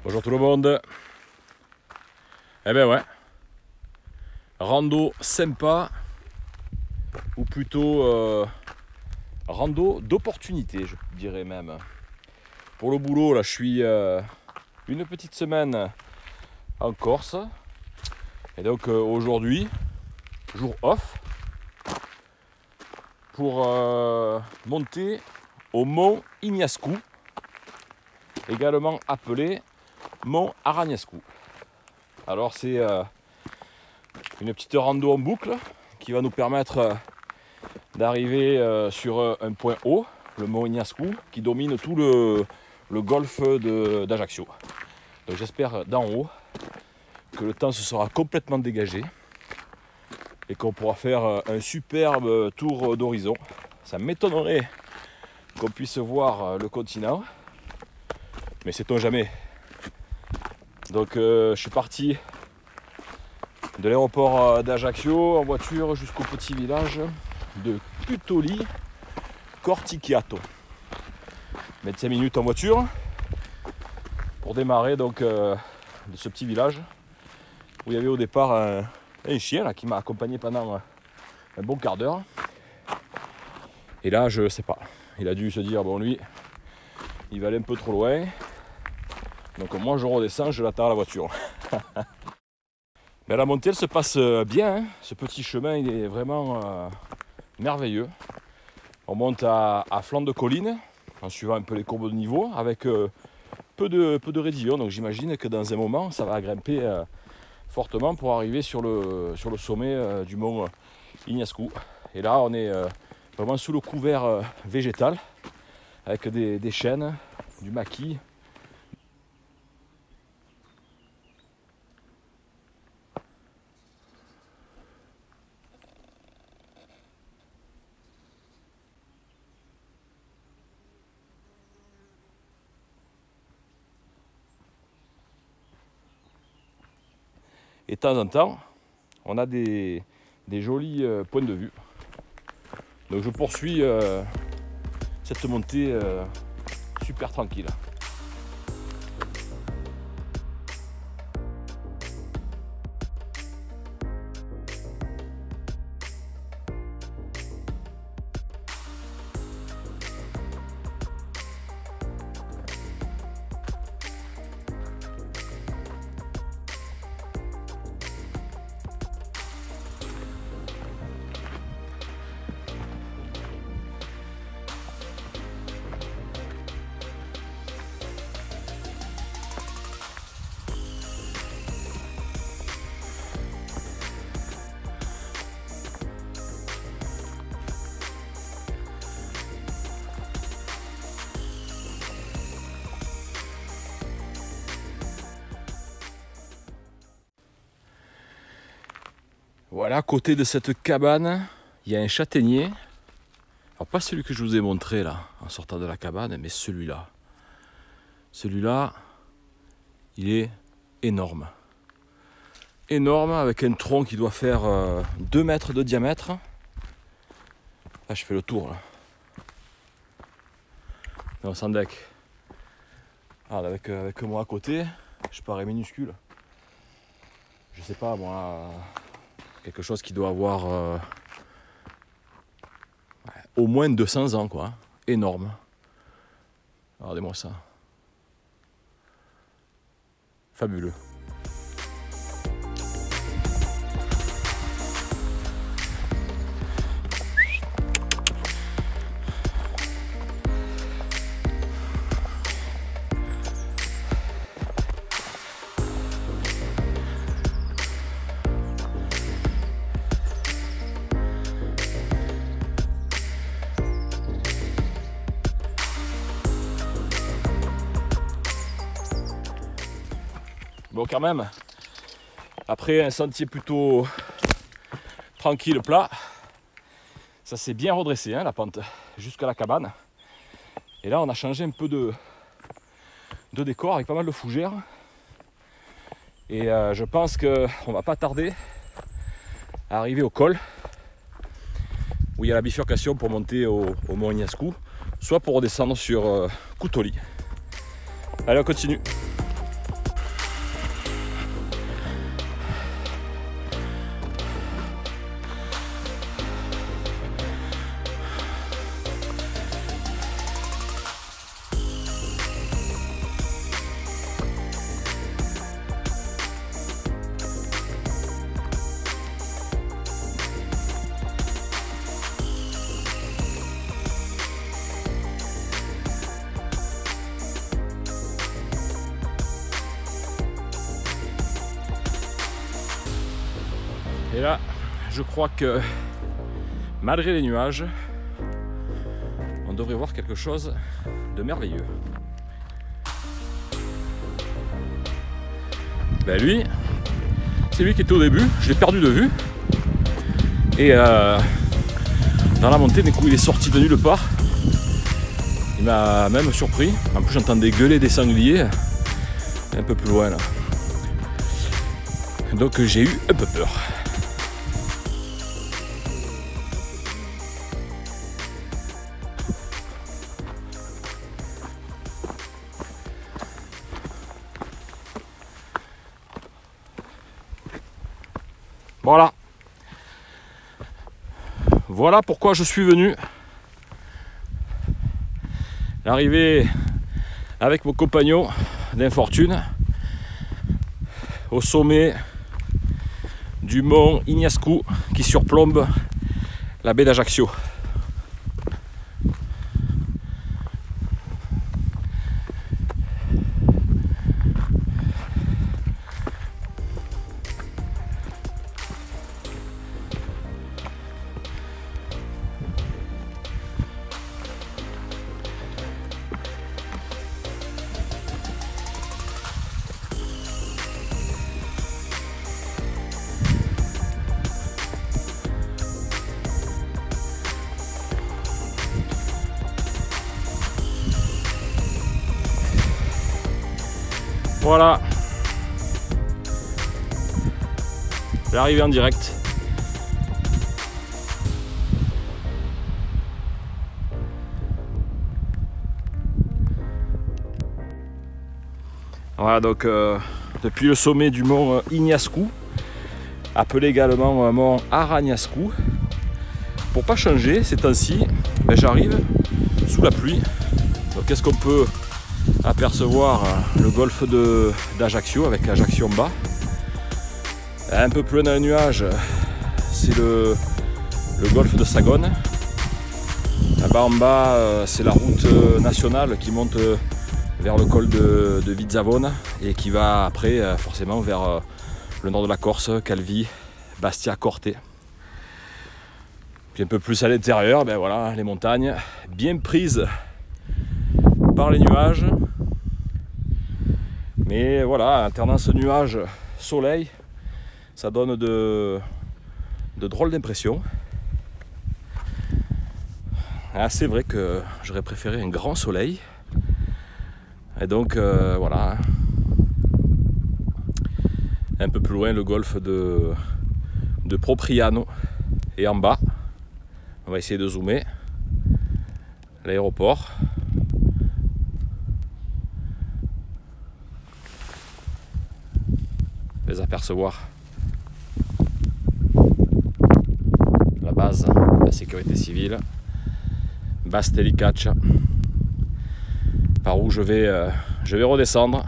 Bonjour tout le monde. Eh ben ouais, rando sympa, ou plutôt rando d'opportunité, je dirais même. Pour le boulot, là je suis une petite semaine en Corse. Et donc aujourd'hui, jour off, pour monter au mont Ignascou, également appelé mont Aragnascou. Alors c'est une petite rando en boucle qui va nous permettre d'arriver sur un point haut, le mont Ignascou, qui domine tout le golfe d'Ajaccio. Donc j'espère d'en haut que le temps se sera complètement dégagé et qu'on pourra faire un superbe tour d'horizon. Ça m'étonnerait qu'on puisse voir le continent, mais sait-on jamais. Donc je suis parti de l'aéroport d'Ajaccio en voiture jusqu'au petit village de Cutoli Corticchiato. 25 minutes en voiture pour démarrer donc de ce petit village où il y avait au départ un chien là, qui m'a accompagné pendant un bon quart d'heure. Et là je sais pas, il a dû se dire bon lui il va aller un peu trop loin. Donc moi je redescends, je l'attends à la voiture. Mais la montée elle se passe bien, hein. Ce petit chemin il est vraiment merveilleux. On monte à flanc de colline en suivant un peu les courbes de niveau avec peu de raidillon. Donc j'imagine que dans un moment ça va grimper fortement pour arriver sur le sommet du mont Ignascou. Et là on est vraiment sous le couvert végétal avec des chênes, du maquis. Et de temps en temps, on a des jolis points de vue. Donc je poursuis cette montée super tranquille. Voilà, à côté de cette cabane, il y a un châtaignier. Alors pas celui que je vous ai montré là, en sortant de la cabane, mais celui-là. Celui-là, il est énorme. Énorme, avec un tronc qui doit faire 2 mètres de diamètre. Là, je fais le tour là. Non, sans deck. Ah, avec moi à côté, je parais minuscule. Je sais pas, moi... quelque chose qui doit avoir au moins 200 ans, quoi. Énorme. Regardez-moi ça. Fabuleux. Bon, quand même, après un sentier plutôt tranquille, plat, ça s'est bien redressé, hein, la pente, jusqu'à la cabane. Et là, on a changé un peu de décor avec pas mal de fougères. Et je pense qu'on va pas tarder à arriver au col, où il y a la bifurcation pour monter au mont Ignascou, soit pour redescendre sur Cutoli. Allez, on continue. là, je crois que malgré les nuages, on devrait voir quelque chose de merveilleux. Ben lui, c'est lui qui était au début, je l'ai perdu de vue. Et dans la montée, d'un coup, il est sorti de nulle part. Il m'a même surpris. En plus, j'entendais gueuler des sangliers un peu plus loin là. Donc j'ai eu un peu peur. Voilà. Voilà pourquoi je suis venu. L'arrivée avec mon compagnon d'infortune au sommet du mont Ignascou qui surplombe la baie d'Ajaccio. Voilà, l'arrivée en direct. Voilà donc depuis le sommet du mont Ignascou, appelé également mont Aranyascu. Pour pas changer ces temps-ci, ben, j'arrive sous la pluie. Donc qu'est-ce qu'on peut apercevoir? Le golfe d'Ajaccio avec Ajaccio en bas. Un peu plus loin dans les nuages, c'est le golfe de Sagone. Là-bas en bas, c'est la route nationale qui monte vers le col de Vizzavone et qui va après forcément vers le nord de la Corse, Calvi, Bastia, Corte. Puis un peu plus à l'intérieur, ben voilà, les montagnes bien prises par les nuages. Mais voilà, alternance nuage-soleil, ça donne de drôles d'impressions. Ah, c'est vrai que j'aurais préféré un grand soleil. Et donc voilà, un peu plus loin le golfe de Propriano. Et en bas, on va essayer de zoomer, l'aéroport. Les apercevoir la base de la sécurité civile, Basilicata, par où je vais redescendre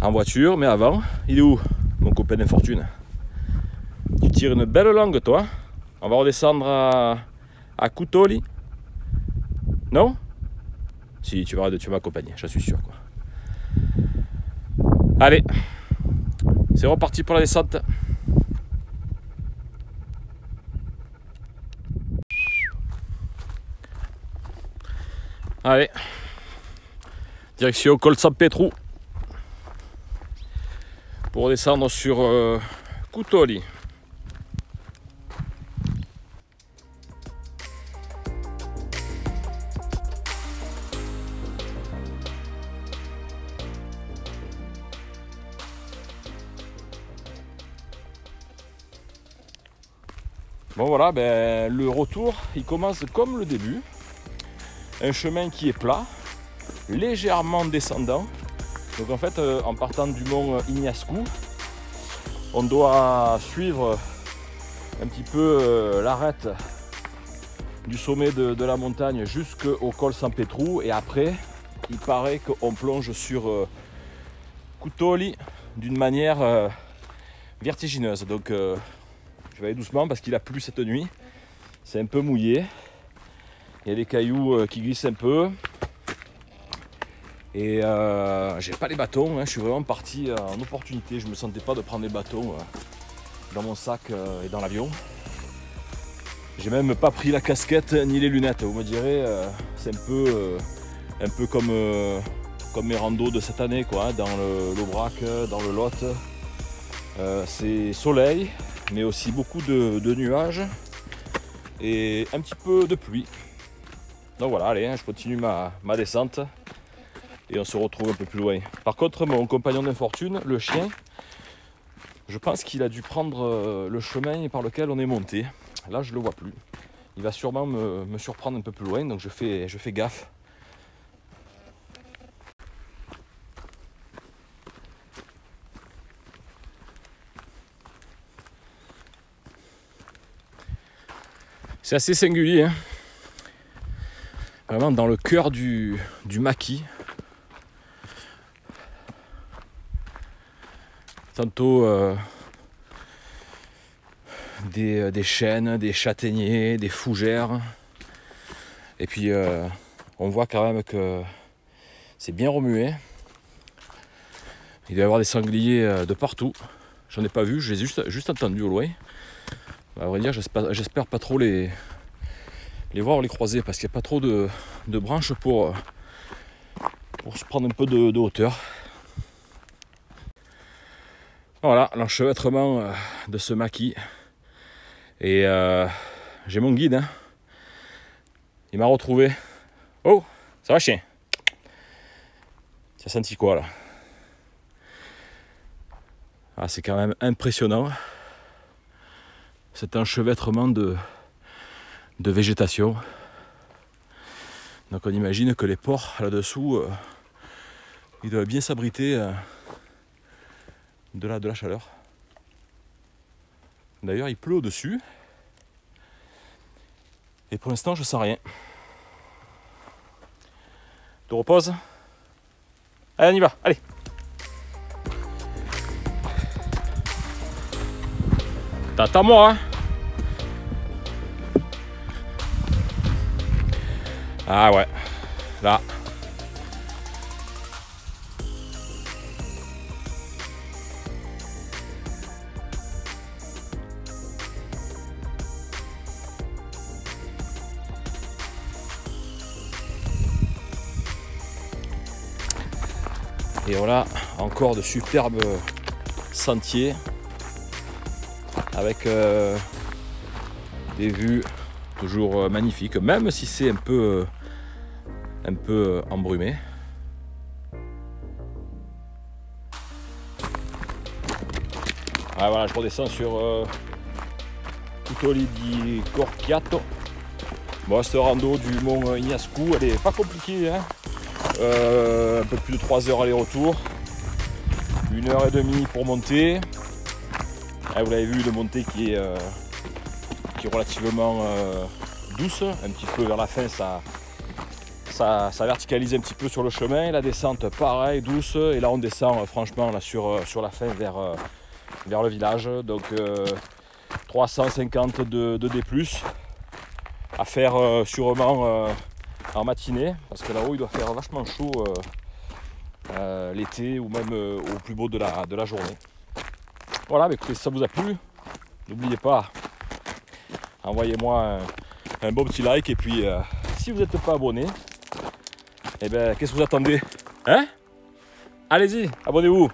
en voiture. Mais avant, il est où mon copain d'infortune? Tu tires une belle langue toi. On va redescendre à Cutoli. Non? Si, tu vas m'accompagner, j'en suis sûr quoi. Allez, c'est reparti pour la descente. Allez, direction Col San Petru pour descendre sur Cutoli. Bon voilà, ben, le retour il commence comme le début. Un chemin qui est plat, légèrement descendant. Donc en fait, en partant du mont Ignascou, on doit suivre un petit peu l'arête du sommet de la montagne jusqu'au col San Petru. Et après, il paraît qu'on plonge sur Cutoli d'une manière vertigineuse. Donc je vais aller doucement parce qu'il a plu cette nuit. C'est un peu mouillé. Il y a des cailloux qui glissent un peu. Et j'ai pas les bâtons, hein. Je suis vraiment parti en opportunité. Je me sentais pas de prendre les bâtons dans mon sac et dans l'avion. J'ai même pas pris la casquette ni les lunettes. Vous me direz, c'est un peu comme mes randos de cette année, quoi, hein, dans l'Aubrac, dans le Lot. C'est soleil, mais aussi beaucoup de nuages et un petit peu de pluie. Donc voilà, allez, hein, je continue ma descente et on se retrouve un peu plus loin. Par contre, mon compagnon d'infortune, le chien, je pense qu'il a dû prendre le chemin par lequel on est monté. Là, je ne le vois plus. Il va sûrement me surprendre un peu plus loin, donc je fais gaffe. C'est assez singulier, hein. Vraiment dans le cœur du maquis. Tantôt des chênes, des châtaigniers, des fougères. Et puis on voit quand même que c'est bien remué. Il doit y avoir des sangliers de partout. J'en ai pas vu, je les ai juste entendus au loin. À vrai dire, j'espère pas trop les voir ou les croiser parce qu'il n'y a pas trop de branches pour se prendre un peu de hauteur. Voilà, l'enchevêtrement de ce maquis. Et j'ai mon guide, hein. Il m'a retrouvé. Oh, ça va chien? Tu as senti quoi là? Ah, c'est quand même impressionnant. Cet enchevêtrement de végétation. Donc on imagine que les porcs là-dessous, ils doivent bien s'abriter de la chaleur. D'ailleurs, il pleut au-dessus. Et pour l'instant, je sens rien. Tu te reposes? Allez, on y va, allez. T'attends-moi, hein. Ah ouais, là. Et voilà, encore de superbes sentiers avec des vues toujours magnifiques, même si c'est un peu embrumé. Ah, voilà, je redescends sur Coutoli di Corchiato. Bon, ce rando du mont Ignascou, elle est pas compliquée, hein. Un peu plus de 3 heures aller-retour, 1h30 pour monter. Ah, vous l'avez vu, une montée qui est relativement douce, un petit peu vers la fin ça verticalise un petit peu sur le chemin. La descente pareil, douce, et là on descend franchement là, sur la fin vers le village. Donc 350 de D+, à faire sûrement en matinée, parce que là-haut il doit faire vachement chaud l'été ou même au plus beau de la journée. Voilà, mais écoutez, si ça vous a plu, n'oubliez pas, envoyez-moi un beau petit like, et puis si vous n'êtes pas abonné, eh ben qu'est-ce que vous attendez, hein? Allez-y, abonnez-vous.